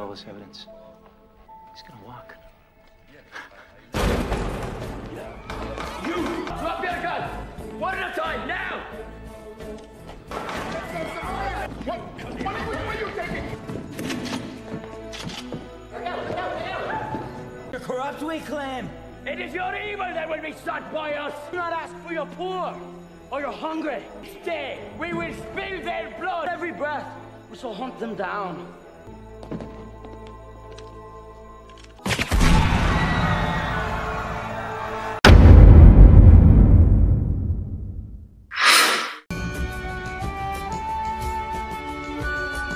all this evidence. He's gonna walk. You drop your gun! One at a time, now! What are you taking? You're corrupt, we claim. It is your evil that will be sought by us. Do not ask for your poor or your hungry. Stay. We will spill their blood every breath. We shall hunt them down.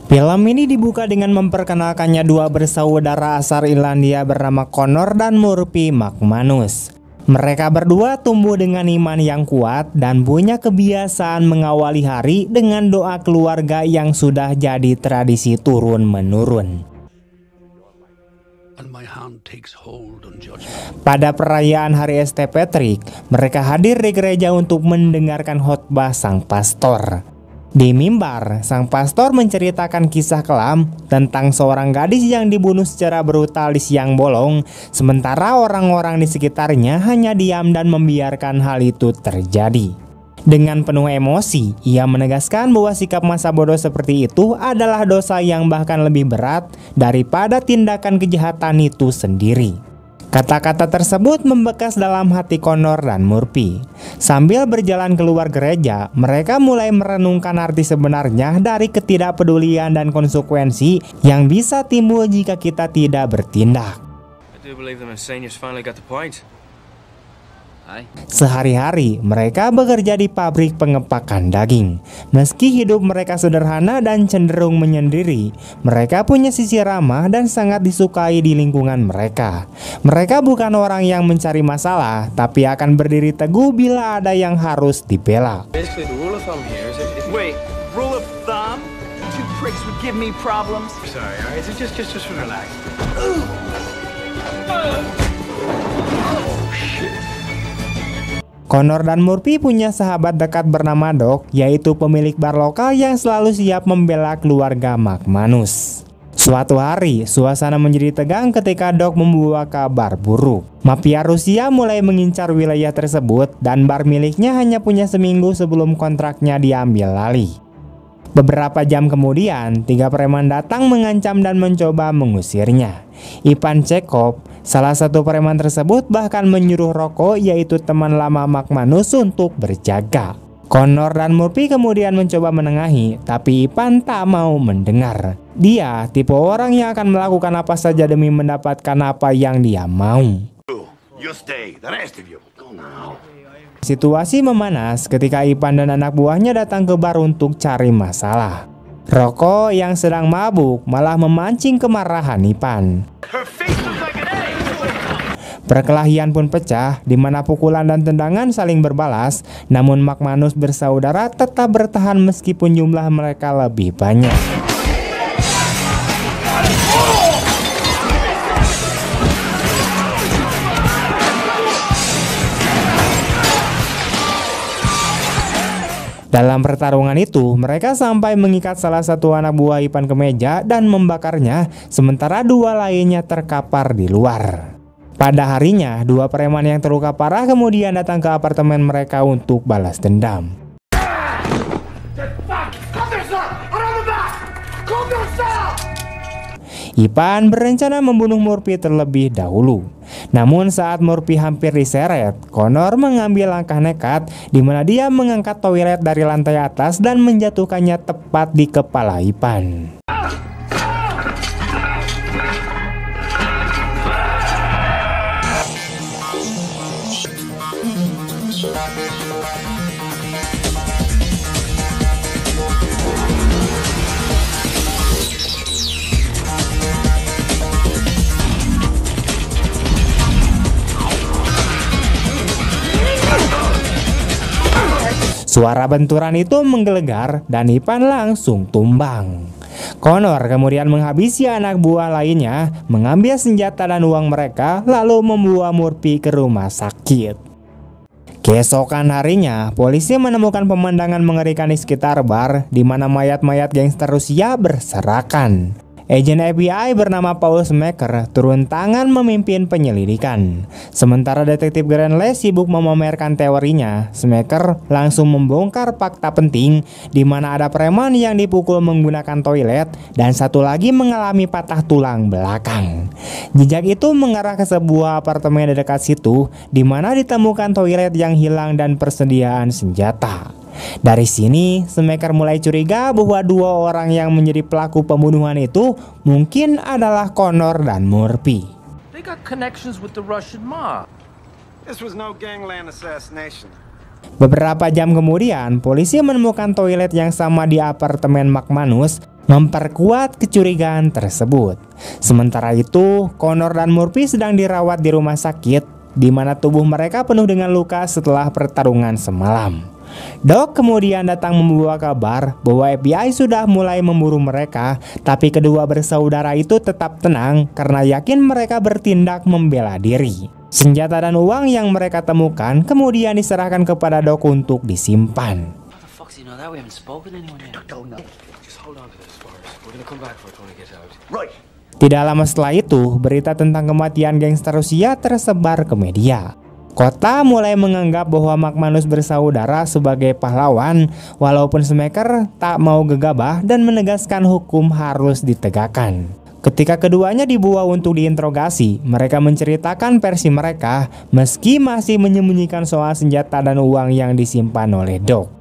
Film ini dibuka dengan memperkenalkannya dua bersaudara asal Irlandia bernama Connor dan Murphy McManus. Mereka berdua tumbuh dengan iman yang kuat dan punya kebiasaan mengawali hari dengan doa keluarga yang sudah jadi tradisi turun-menurun. Pada perayaan Hari St. Patrick, mereka hadir di gereja untuk mendengarkan khotbah sang pastor. Di mimbar, sang pastor menceritakan kisah kelam tentang seorang gadis yang dibunuh secara brutal di siang bolong, sementara orang-orang di sekitarnya hanya diam dan membiarkan hal itu terjadi. Dengan penuh emosi, ia menegaskan bahwa sikap masa bodoh seperti itu adalah dosa yang bahkan lebih berat daripada tindakan kejahatan itu sendiri. Kata-kata tersebut membekas dalam hati Connor dan Murphy. Sambil berjalan keluar gereja, mereka mulai merenungkan arti sebenarnya dari ketidakpedulian dan konsekuensi yang bisa timbul jika kita tidak bertindak. Sehari-hari mereka bekerja di pabrik pengepakan daging. Meski hidup mereka sederhana dan cenderung menyendiri, mereka punya sisi ramah dan sangat disukai di lingkungan mereka. Mereka bukan orang yang mencari masalah, tapi akan berdiri teguh bila ada yang harus dibela. Wait, rule of thumb? Two pricks would give me problems. Sorry, all right? Just relax. Connor dan Murphy punya sahabat dekat bernama Doc, yaitu pemilik bar lokal yang selalu siap membela keluarga McManus. Suatu hari, suasana menjadi tegang ketika Doc membawa kabar buruk. Mafia Rusia mulai mengincar wilayah tersebut dan bar miliknya hanya punya seminggu sebelum kontraknya diambil alih. Beberapa jam kemudian, 3 preman datang mengancam dan mencoba mengusirnya. Ivan Chekhov, salah satu preman tersebut, bahkan menyuruh Rocco, yaitu teman lama McManus, untuk berjaga. Connor dan Murphy kemudian mencoba menengahi, tapi Ivan tak mau mendengar. Dia tipe orang yang akan melakukan apa saja demi mendapatkan apa yang dia mau. Situasi memanas ketika Ivan dan anak buahnya datang ke bar untuk cari masalah. Rocco yang sedang mabuk malah memancing kemarahan Ivan. Perkelahian pun pecah, di mana pukulan dan tendangan saling berbalas. Namun McManus bersaudara tetap bertahan meskipun jumlah mereka lebih banyak. Dalam pertarungan itu, mereka sampai mengikat salah satu anak buah Ivan ke meja dan membakarnya, sementara 2 lainnya terkapar di luar. Pada harinya, 2 preman yang terluka parah kemudian datang ke apartemen mereka untuk balas dendam. Ivan berencana membunuh Murphy terlebih dahulu. Namun saat Murphy hampir diseret, Connor mengambil langkah nekat di mana dia mengangkat toilet dari lantai atas dan menjatuhkannya tepat di kepala Ivan. Suara benturan itu menggelegar dan Ivan langsung tumbang. Connor kemudian menghabisi anak buah lainnya, mengambil senjata dan uang mereka, lalu membawa Murphy ke rumah sakit. Keesokan harinya, polisi menemukan pemandangan mengerikan di sekitar bar, di mana mayat-mayat gangster Rusia berserakan. Agen FBI bernama Paul Smaker turun tangan memimpin penyelidikan. Sementara detektif Granley sibuk memamerkan teorinya, Smaker langsung membongkar fakta penting di mana ada preman yang dipukul menggunakan toilet dan satu lagi mengalami patah tulang belakang. Jejak itu mengarah ke sebuah apartemen di dekat situ di mana ditemukan toilet yang hilang dan persediaan senjata. Dari sini, Smaker mulai curiga bahwa dua orang yang menjadi pelaku pembunuhan itu mungkin adalah Connor dan Murphy. They got connections with the Russian mob. This was no gangland assassination. Beberapa jam kemudian, polisi menemukan toilet yang sama di apartemen McManus, memperkuat kecurigaan tersebut. Sementara itu, Connor dan Murphy sedang dirawat di rumah sakit, di mana tubuh mereka penuh dengan luka setelah pertarungan semalam. Doc kemudian datang membawa kabar bahwa FBI sudah mulai memburu mereka, tapi kedua bersaudara itu tetap tenang karena yakin mereka bertindak membela diri. Senjata dan uang yang mereka temukan kemudian diserahkan kepada Doc untuk disimpan. Tidak lama setelah itu, berita tentang kematian gangster Rusia tersebar ke media. Kota mulai menganggap bahwa McManus bersaudara sebagai pahlawan, walaupun Smaker tak mau gegabah dan menegaskan hukum harus ditegakkan. Ketika keduanya dibawa untuk diinterogasi, mereka menceritakan versi mereka meski masih menyembunyikan soal senjata dan uang yang disimpan oleh Doc.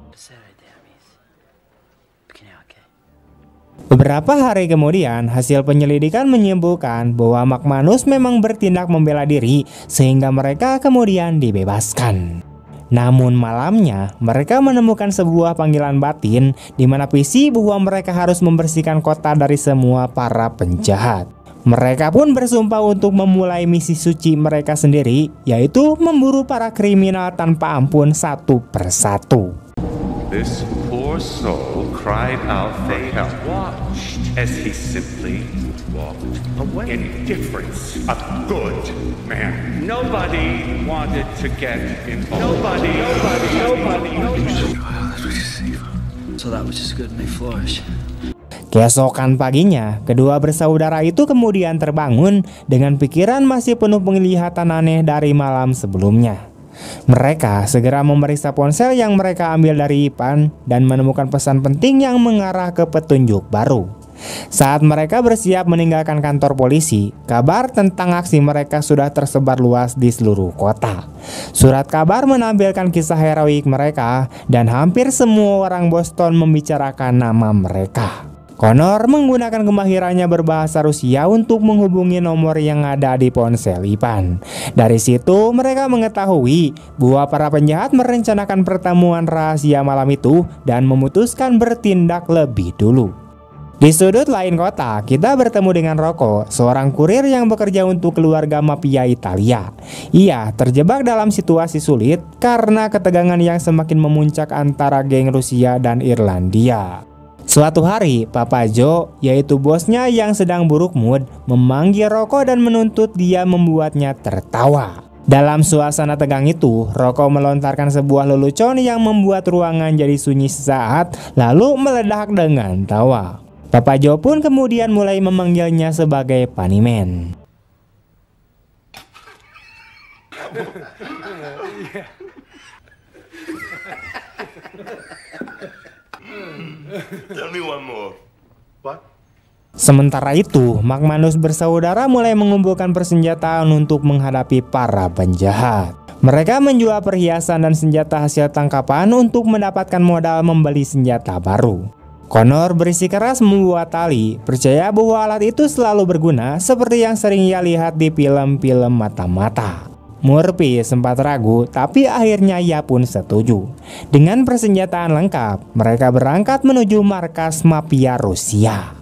Beberapa hari kemudian, hasil penyelidikan menyimpulkan bahwa McManus memang bertindak membela diri sehingga mereka kemudian dibebaskan. Namun malamnya, mereka menemukan sebuah panggilan batin di mana visi bahwa mereka harus membersihkan kota dari semua para penjahat. Mereka pun bersumpah untuk memulai misi suci mereka sendiri, yaitu memburu para kriminal tanpa ampun satu persatu. This poor soul cried out for help as he simply walked in difference. A good man. Nobody wanted to get involved. Nobody. So that was just good and they flourish. Keesokan paginya, kedua bersaudara itu kemudian terbangun dengan pikiran masih penuh penglihatan aneh dari malam sebelumnya. Mereka segera memeriksa ponsel yang mereka ambil dari Ipan dan menemukan pesan penting yang mengarah ke petunjuk baru. Saat mereka bersiap meninggalkan kantor polisi, kabar tentang aksi mereka sudah tersebar luas di seluruh kota. Surat kabar menampilkan kisah heroik mereka dan hampir semua orang Boston membicarakan nama mereka. Connor menggunakan kemahirannya berbahasa Rusia untuk menghubungi nomor yang ada di ponsel Ipan. Dari situ mereka mengetahui bahwa para penjahat merencanakan pertemuan rahasia malam itu dan memutuskan bertindak lebih dulu. Di sudut lain kota, kita bertemu dengan Rocco, seorang kurir yang bekerja untuk keluarga mafia Italia. Ia terjebak dalam situasi sulit karena ketegangan yang semakin memuncak antara geng Rusia dan Irlandia. Suatu hari, Papa Joe, yaitu bosnya yang sedang buruk mood, memanggil Rocco dan menuntut dia membuatnya tertawa. Dalam suasana tegang itu, Rocco melontarkan sebuah lelucon yang membuat ruangan jadi sunyi sesaat, lalu meledak dengan tawa. Papa Joe pun kemudian mulai memanggilnya sebagai Paniman. Tell me one more. What? Sementara itu, McManus bersaudara mulai mengumpulkan persenjataan untuk menghadapi para penjahat. Mereka menjual perhiasan dan senjata hasil tangkapan untuk mendapatkan modal membeli senjata baru. Connor bersikeras membuat tali, percaya bahwa alat itu selalu berguna seperti yang sering ia lihat di film-film mata-mata. Murphy sempat ragu, tapi akhirnya ia pun setuju. Dengan persenjataan lengkap, mereka berangkat menuju markas mafia Rusia.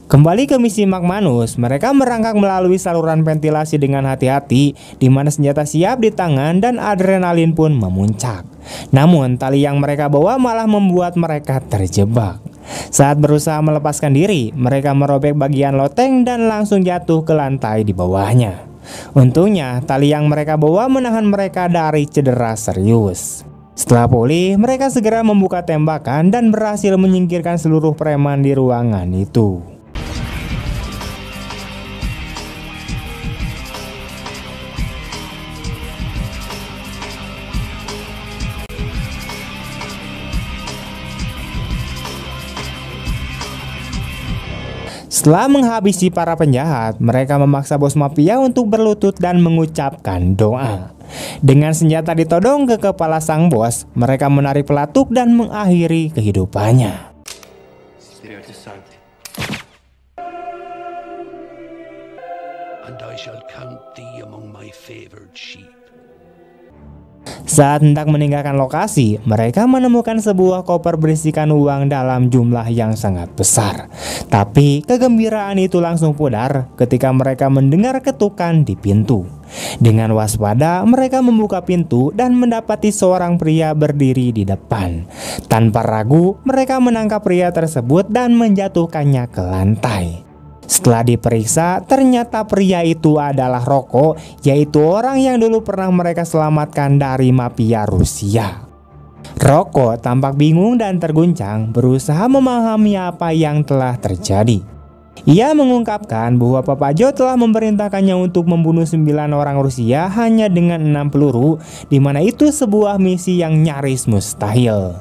Kembali ke misi McManus, mereka merangkak melalui saluran ventilasi dengan hati-hati, di mana senjata siap di tangan dan adrenalin pun memuncak. Namun tali yang mereka bawa malah membuat mereka terjebak. Saat berusaha melepaskan diri, mereka merobek bagian loteng dan langsung jatuh ke lantai di bawahnya. Untungnya, tali yang mereka bawa menahan mereka dari cedera serius. Setelah pulih, mereka segera membuka tembakan dan berhasil menyingkirkan seluruh preman di ruangan itu. Setelah menghabisi para penjahat, mereka memaksa bos mafia untuk berlutut dan mengucapkan doa. Dengan senjata ditodong ke kepala sang bos, mereka menarik pelatuk dan mengakhiri kehidupannya. And I shall count thee among my favored sheep. Saat hendak meninggalkan lokasi, mereka menemukan sebuah koper berisikan uang dalam jumlah yang sangat besar. Tapi kegembiraan itu langsung pudar ketika mereka mendengar ketukan di pintu. Dengan waspada, mereka membuka pintu dan mendapati seorang pria berdiri di depan. Tanpa ragu, mereka menangkap pria tersebut dan menjatuhkannya ke lantai. Setelah diperiksa, ternyata pria itu adalah Rocco, yaitu orang yang dulu pernah mereka selamatkan dari mafia Rusia. Rocco tampak bingung dan terguncang, berusaha memahami apa yang telah terjadi. Ia mengungkapkan bahwa Papa Joe telah memerintahkannya untuk membunuh 9 orang Rusia hanya dengan 6 peluru, di mana itu sebuah misi yang nyaris mustahil.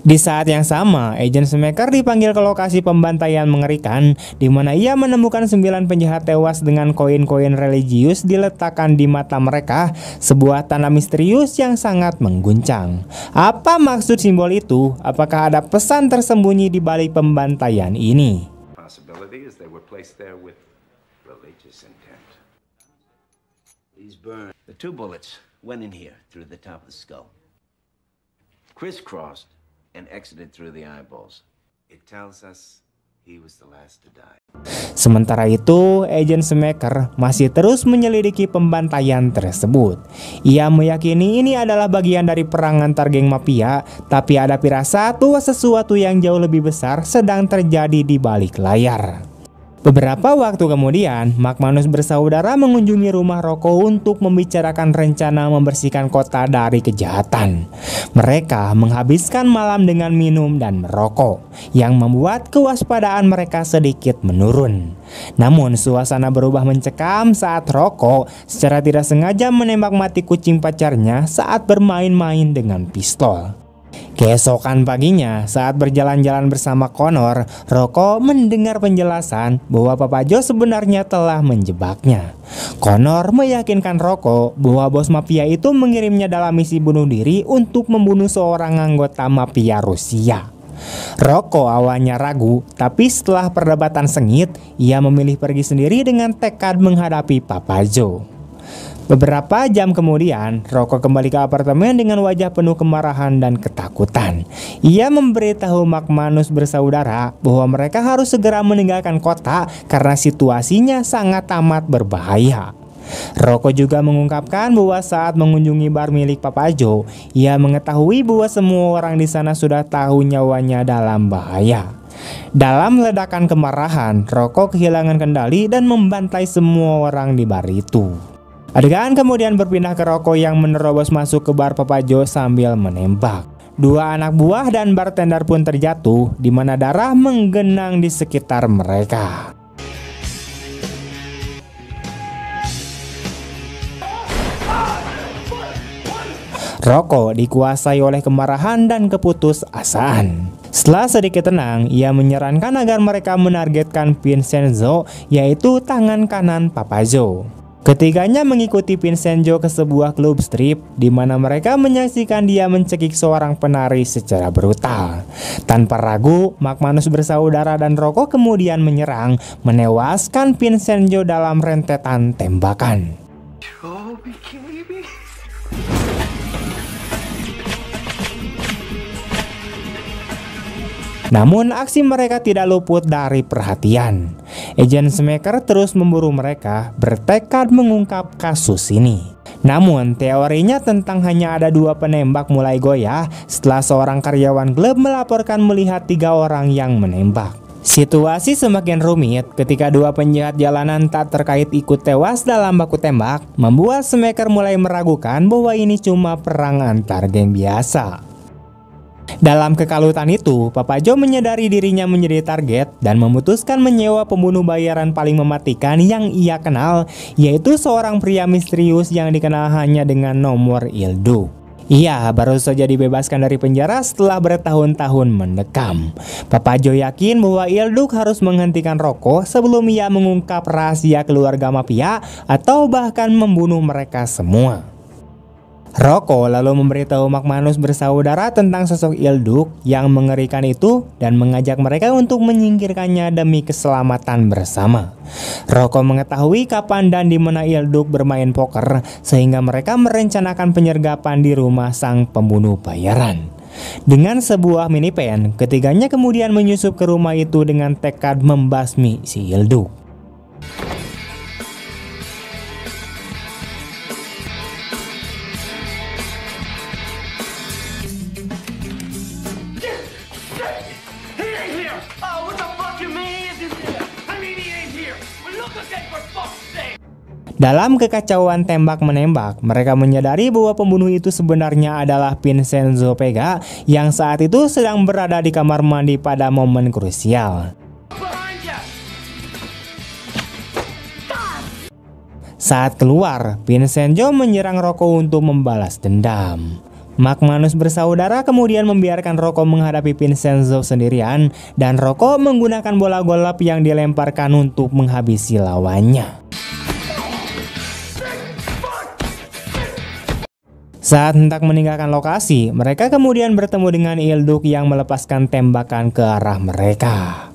Di saat yang sama, Agent Smacker dipanggil ke lokasi pembantaian mengerikan, di mana ia menemukan 9 penjahat tewas dengan koin-koin religius diletakkan di mata mereka, sebuah tanda misterius yang sangat mengguncang. Apa maksud simbol itu? Apakah ada pesan tersembunyi di balik pembantaian ini? The 2 bullets went in here through the top of the skull, crisscrossed and exited through the eyeballs. It tells us he was the last to die. Sementara itu, Agent Smacker masih terus menyelidiki pembantaian tersebut. Ia meyakini ini adalah bagian dari perang antar geng mafia, tapi ada firasat sesuatu yang jauh lebih besar sedang terjadi di balik layar. Beberapa waktu kemudian, McManus bersaudara mengunjungi rumah Rocco untuk membicarakan rencana membersihkan kota dari kejahatan. Mereka menghabiskan malam dengan minum dan merokok, yang membuat kewaspadaan mereka sedikit menurun. Namun suasana berubah mencekam saat Rocco secara tidak sengaja menembak mati kucing pacarnya saat bermain-main dengan pistol. Keesokan paginya, saat berjalan-jalan bersama Connor, Rocco mendengar penjelasan bahwa Papa Joe sebenarnya telah menjebaknya. Connor meyakinkan Rocco bahwa bos mafia itu mengirimnya dalam misi bunuh diri untuk membunuh seorang anggota mafia Rusia. Rocco awalnya ragu, tapi setelah perdebatan sengit, ia memilih pergi sendiri dengan tekad menghadapi Papa Joe. Beberapa jam kemudian, Rocco kembali ke apartemen dengan wajah penuh kemarahan dan ketakutan. Ia memberitahu McManus bersaudara bahwa mereka harus segera meninggalkan kota karena situasinya sangat amat berbahaya. Rocco juga mengungkapkan bahwa saat mengunjungi bar milik Papa Joe, ia mengetahui bahwa semua orang di sana sudah tahu nyawanya dalam bahaya. Dalam ledakan kemarahan, Rocco kehilangan kendali dan membantai semua orang di bar itu. Adegan kemudian berpindah ke Rocco yang menerobos masuk ke bar Papa Joe sambil menembak. 2 anak buah dan bartender pun terjatuh, di mana darah menggenang di sekitar mereka. Rocco dikuasai oleh kemarahan dan keputusasaan. Setelah sedikit tenang, ia menyarankan agar mereka menargetkan Vincenzo, yaitu tangan kanan Papa Joe. Ketiganya mengikuti Vincenzo ke sebuah klub strip, di mana mereka menyaksikan dia mencekik seorang penari secara brutal. Tanpa ragu, McManus bersaudara dan Rocco kemudian menyerang, menewaskan Vincenzo dalam rentetan tembakan. Namun aksi mereka tidak luput dari perhatian. Agent Smacker terus memburu mereka, bertekad mengungkap kasus ini. Namun teorinya tentang hanya ada 2 penembak mulai goyah setelah seorang karyawan klub melaporkan melihat 3 orang yang menembak. Situasi semakin rumit ketika 2 penjahat jalanan tak terkait ikut tewas dalam baku tembak, membuat Smacker mulai meragukan bahwa ini cuma perang antar geng biasa. Dalam kekalutan itu, Papa Joe menyadari dirinya menjadi target dan memutuskan menyewa pembunuh bayaran paling mematikan yang ia kenal, yaitu seorang pria misterius yang dikenal hanya dengan nomor Ildu. Ia baru saja dibebaskan dari penjara setelah bertahun-tahun mendekam. Papa Joe yakin bahwa Ilduk harus menghentikan rokok sebelum ia mengungkap rahasia keluarga mafia atau bahkan membunuh mereka semua. Rocco lalu memberitahu McManus bersaudara tentang sosok Ilduk yang mengerikan itu dan mengajak mereka untuk menyingkirkannya demi keselamatan bersama. Rocco mengetahui kapan dan di mana Ilduk bermain poker sehingga mereka merencanakan penyergapan di rumah sang pembunuh bayaran. Dengan sebuah minivan, ketiganya kemudian menyusup ke rumah itu dengan tekad membasmi si Ilduk. Dalam kekacauan tembak-menembak, mereka menyadari bahwa pembunuh itu sebenarnya adalah Vincenzo Vega yang saat itu sedang berada di kamar mandi pada momen krusial. Saat keluar, Vincenzo menyerang Rocco untuk membalas dendam. McManus bersaudara kemudian membiarkan Rocco menghadapi Vincenzo sendirian dan Rocco menggunakan bola golf yang dilemparkan untuk menghabisi lawannya. Saat hendak meninggalkan lokasi, mereka kemudian bertemu dengan Ilduk yang melepaskan tembakan ke arah mereka.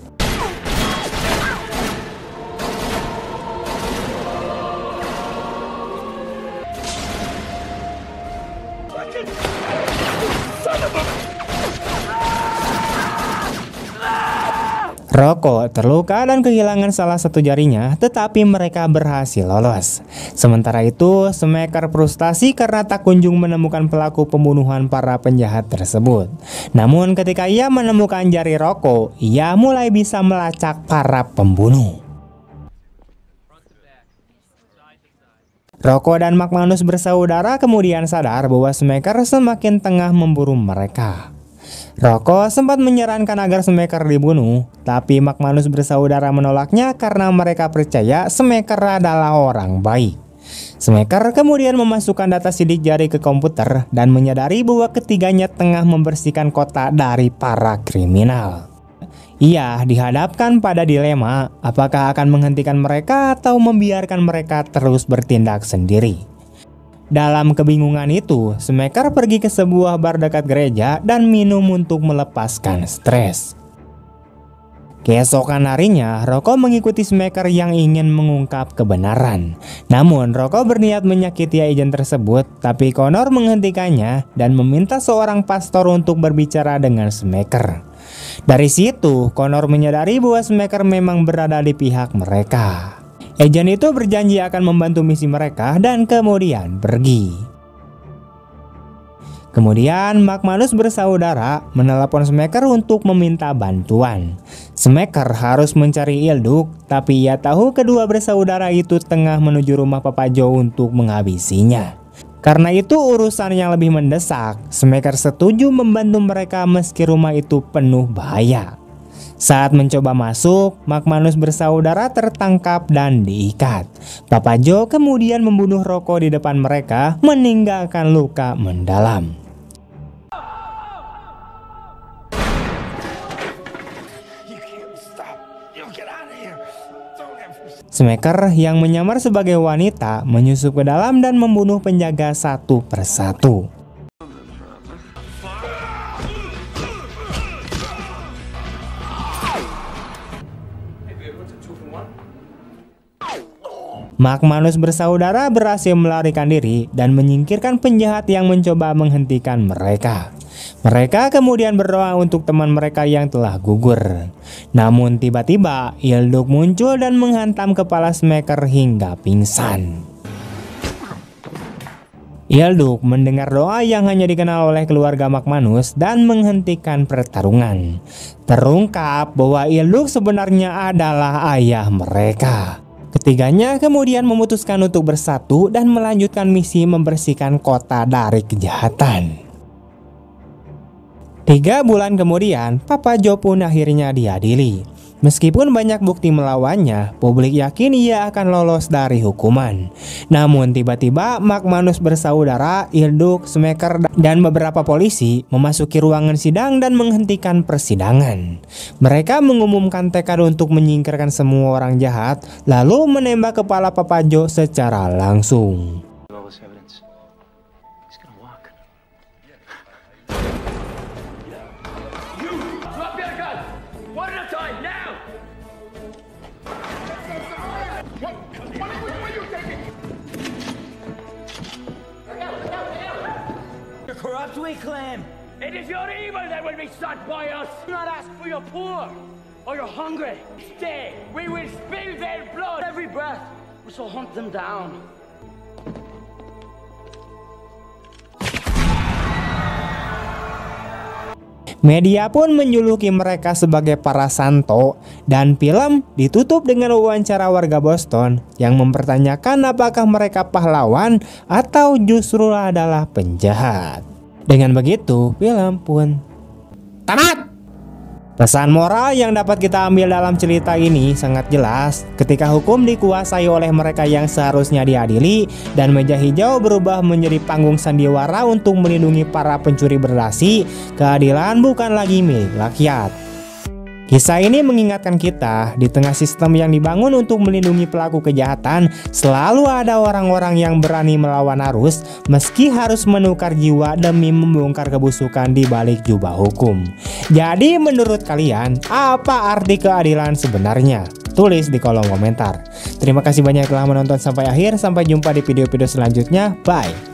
Rocco terluka dan kehilangan salah satu jarinya, tetapi mereka berhasil lolos. Sementara itu, Smacker frustasi karena tak kunjung menemukan pelaku pembunuhan para penjahat tersebut. Namun ketika ia menemukan jari Rocco, ia mulai bisa melacak para pembunuh. Rocco dan McManus bersaudara kemudian sadar bahwa Smacker semakin tengah memburu mereka. Rocco sempat menyarankan agar Smacker dibunuh, tapi McManus bersaudara menolaknya karena mereka percaya Smacker adalah orang baik. Smacker kemudian memasukkan data sidik jari ke komputer dan menyadari bahwa ketiganya tengah membersihkan kota dari para kriminal. Ia dihadapkan pada dilema, apakah akan menghentikan mereka atau membiarkan mereka terus bertindak sendiri. Dalam kebingungan itu, Smacker pergi ke sebuah bar dekat gereja dan minum untuk melepaskan stres. Keesokan harinya, Rocco mengikuti Smacker yang ingin mengungkap kebenaran. Namun, Rocco berniat menyakiti agen tersebut, tapi Connor menghentikannya dan meminta seorang pastor untuk berbicara dengan Smacker. Dari situ, Connor menyadari bahwa Smacker memang berada di pihak mereka. Agen itu berjanji akan membantu misi mereka dan kemudian pergi. Kemudian McManus bersaudara menelepon Smacker untuk meminta bantuan. Smacker harus mencari Ilduk, tapi ia tahu kedua bersaudara itu tengah menuju rumah Papa Joe untuk menghabisinya. Karena itu urusan yang lebih mendesak, Smacker setuju membantu mereka meski rumah itu penuh bahaya. Saat mencoba masuk, McManus bersaudara tertangkap dan diikat. Papa Joe kemudian membunuh Rocco di depan mereka, meninggalkan luka mendalam. Smacker yang menyamar sebagai wanita menyusup ke dalam dan membunuh penjaga satu persatu. McManus bersaudara berhasil melarikan diri dan menyingkirkan penjahat yang mencoba menghentikan mereka. Mereka kemudian berdoa untuk teman mereka yang telah gugur. Namun tiba-tiba Ilduk muncul dan menghantam kepala Smacker hingga pingsan. Ilduk mendengar doa yang hanya dikenal oleh keluarga Magmanus dan menghentikan pertarungan. Terungkap bahwa Ilduk sebenarnya adalah ayah mereka. Ketiganya kemudian memutuskan untuk bersatu dan melanjutkan misi membersihkan kota dari kejahatan. 3 bulan kemudian, Papa Joe pun akhirnya diadili. Meskipun banyak bukti melawannya, publik yakin ia akan lolos dari hukuman. Namun tiba-tiba Magmanus bersaudara, Ilduk, Smacker, dan beberapa polisi memasuki ruangan sidang dan menghentikan persidangan. Mereka mengumumkan tekad untuk menyingkirkan semua orang jahat, lalu menembak kepala Papa Joe secara langsung. Corrupt we claim. It is your evil that will be sought by us. Do not ask for your poor or your hungry. Stay. We will spill their blood every breath. We shall hunt them down. Media pun menjuluki mereka sebagai para santo, dan film ditutup dengan wawancara warga Boston yang mempertanyakan apakah mereka pahlawan atau justru adalah penjahat. Dengan begitu, film pun tamat. Pesan moral yang dapat kita ambil dalam cerita ini sangat jelas. Ketika hukum dikuasai oleh mereka yang seharusnya diadili dan meja hijau berubah menjadi panggung sandiwara untuk melindungi para pencuri berdasi, keadilan bukan lagi milik rakyat. Kisah ini mengingatkan kita, di tengah sistem yang dibangun untuk melindungi pelaku kejahatan, selalu ada orang-orang yang berani melawan arus, meski harus menukar jiwa demi membongkar kebusukan di balik jubah hukum. Jadi menurut kalian, apa arti keadilan sebenarnya? Tulis di kolom komentar. Terima kasih banyak telah menonton sampai akhir, sampai jumpa di video-video selanjutnya, bye!